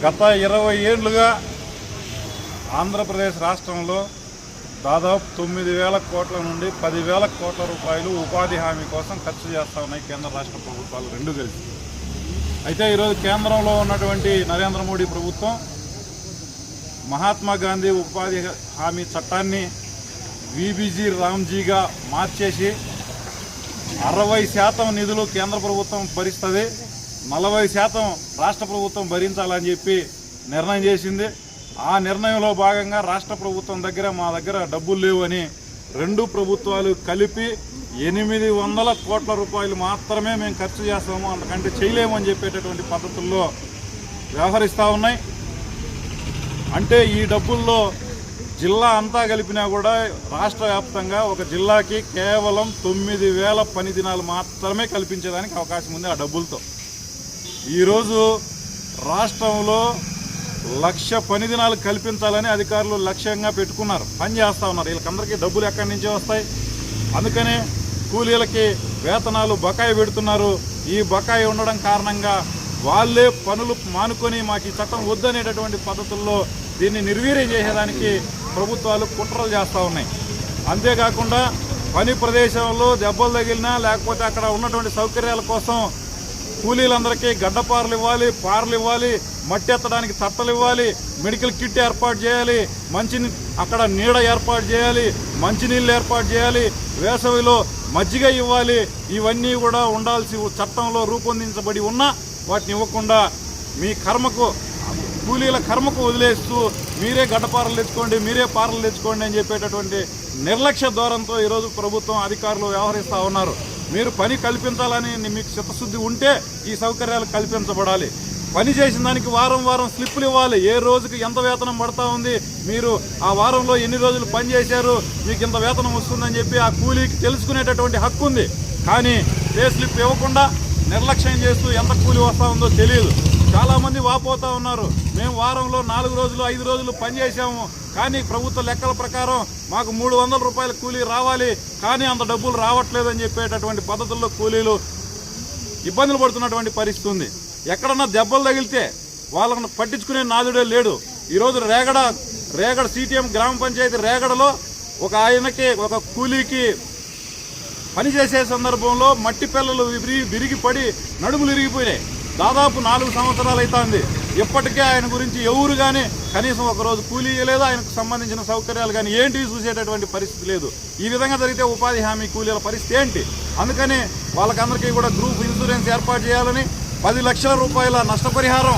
గత 20 ఏళ్లుగా ఆంధ్రప్రదేశ్ రాష్ట్రంలో దాదాపు 9,000 కోట్ల నుండి 10,000 కోట్ల రూపాయలు ఉపాధి హామీ కోసం ఖర్చు చేస్తూ ఉన్నాయి కేంద్ర రాష్ట్ర ప్రభుత్వాలు రెండు కలిసి. అయితే ఈరోజు కేంద్రంలో ఉన్నటువంటి నరేంద్ర మోడీ ప్రభుత్వం మహాత్మా గాంధీ ఉపాధి హామీ చట్టాన్ని వీబీజీ రామ్జీగా మార్చేసి 60% నిధులు కేంద్ర ప్రభుత్వం భరిస్తుంది, 40% రాష్ట్ర ప్రభుత్వం భరించాలని చెప్పి నిర్ణయం చేసింది. ఆ నిర్ణయంలో భాగంగా రాష్ట్ర ప్రభుత్వం దగ్గర మా దగ్గర డబ్బులు లేవని రెండు ప్రభుత్వాలు కలిపి 800 కోట్ల రూపాయలు మాత్రమే మేము ఖర్చు చేస్తాము, అంతకంటే చేయలేమని చెప్పేటటువంటి పద్ధతుల్లో వ్యవహరిస్తూ ఉన్నాయి. అంటే ఈ డబ్బుల్లో జిల్లా అంతా కలిపినా కూడా రాష్ట్ర వ్యాప్తంగా ఒక జిల్లాకి కేవలం 9,000 పని దినాలు మాత్రమే కల్పించేదానికి అవకాశం ఉంది ఆ డబ్బులతో. ఈరోజు రాష్ట్రంలో 1,00,000 పని దినాలు కల్పించాలని అధికారులు లక్ష్యంగా పెట్టుకున్నారు, పని చేస్తూ ఉన్నారు. వీళ్ళకందరికీ డబ్బులు ఎక్కడి నుంచి వస్తాయి? అందుకనే కూలీలకి వేతనాలు బకాయి పెడుతున్నారు. ఈ బకాయి ఉండడం కారణంగా వాళ్ళే పనులు మానుకొని మాకు ఈ చట్టం వద్దనేటటువంటి పద్ధతుల్లో దీన్ని నిర్వీర్యం చేసేదానికి ప్రభుత్వాలు కుట్రలు చేస్తూ ఉన్నాయి. అంతేకాకుండా పని ప్రదేశంలో దెబ్బలు తగిలినా లేకపోతే అక్కడ ఉన్నటువంటి సౌకర్యాల కోసం కూలీలందరికీ గడ్డపారలు ఇవ్వాలి, పారలు ఇవ్వాలి, మట్టి ఎత్తడానికి తట్టలు ఇవ్వాలి, మెడికల్ కిట్ ఏర్పాటు చేయాలి, అక్కడ నీడ ఏర్పాటు చేయాలి, మంచినీళ్ళు ఏర్పాటు చేయాలి, వేసవిలో మజ్జిగ ఇవ్వాలి. ఇవన్నీ కూడా ఉండాల్సి చట్టంలో రూపొందించబడి ఉన్నా వాటిని ఇవ్వకుండా మీ కర్మకు కూలీల కర్మకు వదిలేస్తూ మీరే గడ్డపారలు తెచ్చుకోండి, మీరే పారలు తెచ్చుకోండి అని చెప్పేటటువంటి నిర్లక్ష్య ధోరణితో ఈరోజు ప్రభుత్వం అధికారులు వ్యవహరిస్తూ ఉన్నారు. మీరు పని కల్పించాలని మీకు చిత్తశుద్ధి ఉంటే ఈ సౌకర్యాలు కల్పించబడాలి. పని చేసిన దానికి వారం వారం స్లిప్పులు ఇవ్వాలి. ఏ రోజుకి ఎంత వేతనం పడతా ఉంది, మీరు ఆ వారంలో ఎన్ని రోజులు పని చేశారు, మీకు ఇంత వేతనం వస్తుందని చెప్పి ఆ కూలీకి తెలుసుకునేటటువంటి హక్కు ఉంది. కానీ పే స్లిప్ ఇవ్వకుండా నిర్లక్ష్యం చేస్తూ ఎంత కూలీ వస్తూ ఉందో తెలియదు. చాలామంది వాపోతూ ఉన్నారు, మేము వారంలో 4 రోజులు 5 రోజులు పనిచేసాము, కానీ ప్రభుత్వ లెక్కల ప్రకారం మాకు 300 రూపాయల కూలీ రావాలి, కానీ అంత డబ్బులు రావట్లేదని చెప్పేటటువంటి పద్ధతుల్లో కూలీలు ఇబ్బందులు పడుతున్నటువంటి పరిస్థితి ఉంది. ఎక్కడన్నా దెబ్బలు తగిలితే వాళ్ళను పట్టించుకునే నాదుడే లేడు. ఈరోజు రేగడ సిటిఎం గ్రామ పంచాయతీ రేగడలో ఒక కూలీకి పనిచేసే సందర్భంలో మట్టి పిల్లలు విరిగి పడి నడుములు ఇరిగిపోయినాయి. దాదాపు 4 సంవత్సరాలు అవుతుంది. ఇప్పటికే ఆయన గురించి ఎవరు కానీ కనీసం ఒకరోజు కూలీ లేదు, ఆయనకు సంబంధించిన సౌకర్యాలు కానీ ఏంటివి చూసేటటువంటి పరిస్థితి లేదు. ఈ విధంగా జరిగితే ఉపాధి హామీ కూలీల పరిస్థితి ఏంటి? అందుకని వాళ్ళకందరికీ కూడా గ్రూప్ ఇన్సూరెన్స్ ఏర్పాటు చేయాలని 10 లక్షల రూపాయల నష్టపరిహారం